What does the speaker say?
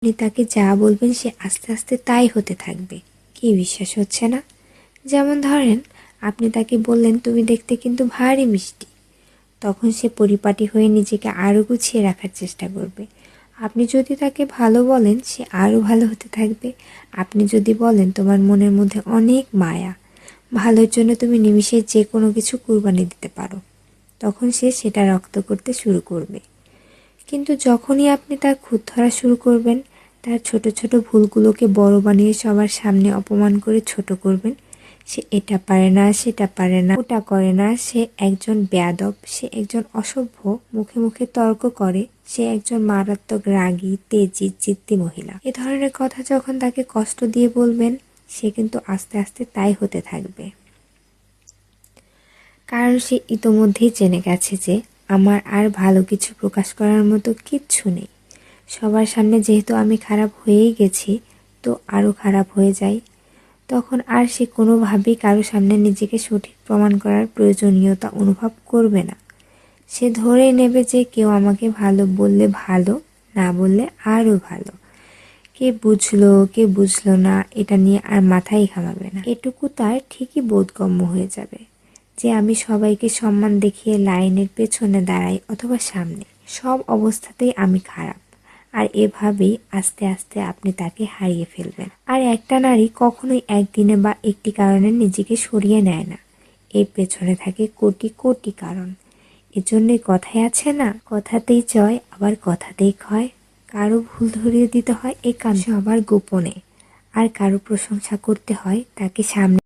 আপনি তাকে যা বলবেন সে আস্তে আস্তে তাই হতে থাকবে। কি বিশ্বাস হচ্ছে না? যেমন ধরেন, আপনি তাকে বললেন তুমি দেখতে কিন্তু ভারী মিষ্টি, তখন সে পরিপাটি হয়ে নিজেকে আরও গুছিয়ে রাখার চেষ্টা করবে। আপনি যদি তাকে ভালো বলেন সে আরও ভালো হতে থাকবে। আপনি যদি বলেন তোমার মনের মধ্যে অনেক মায়া, ভালোর জন্য তুমি নিমিষে যে কোনো কিছু কুরবানি দিতে পারো, তখন সে সেটা রপ্ত করতে শুরু করবে। কিন্তু যখনই আপনি তার খুঁত ধরা শুরু করবেন, তার ছোট ছোট ভুলগুলোকে বড় বানিয়ে সবার সামনে অপমান করে ছোট করবেন, সে এটা পারে না, সেটা পারে না, ওটা করে না, সে একজন বেয়াদব, সে একজন অসভ্য, মুখে মুখে তর্ক করে, সে একজন মারাত্মক রাগী, তেজি, জিদ্দি মহিলা, এ ধরনের কথা যখন তাকে কষ্ট দিয়ে বলবেন, সে কিন্তু আস্তে আস্তে তাই হতে থাকবে। কারণ সে ইতোমধ্যেই জেনে গেছে যে আমার আর ভালো কিছু প্রকাশ করার মতো কিচ্ছু নেই। সবার সামনে যেহেতু আমি খারাপ হয়েই গেছি, তো আরও খারাপ হয়ে যাই। তখন আর সে কোনোভাবেই কারো সামনে নিজেকে সঠিক প্রমাণ করার প্রয়োজনীয়তা অনুভব করবে না। সে ধরেই নেবে যে কেউ আমাকে ভালো বললে ভালো, না বললে আরও ভালো। কে বুঝলো কে বুঝলো না এটা নিয়ে আর মাথাই ঘামাবে না। এটুকু তার ঠিকই বোধগম্য হয়ে যাবে যে আমি সবাইকে সম্মান দেখিয়ে লাইনের পেছনে দাঁড়াই অথবা সামনে, সব অবস্থাতেই আমি খারাপ। আর এভাবেই আস্তে আস্তে আপনি তাকে হারিয়ে ফেলবেন। আর একটা নারী কখনোই একদিনে বা একটি কারণে নিজেকে সরিয়ে নেয় না, এর পেছনে থাকে কোটি কোটি কারণ। এজন্যই কথায় আছে না, কথাতেই জয় আবার কথাতেই ক্ষয়। কারো ভুল ধরিয়ে দিতে হয় একান্ত সবার গোপনে, আর কারো প্রশংসা করতে হয় তাকে সামনে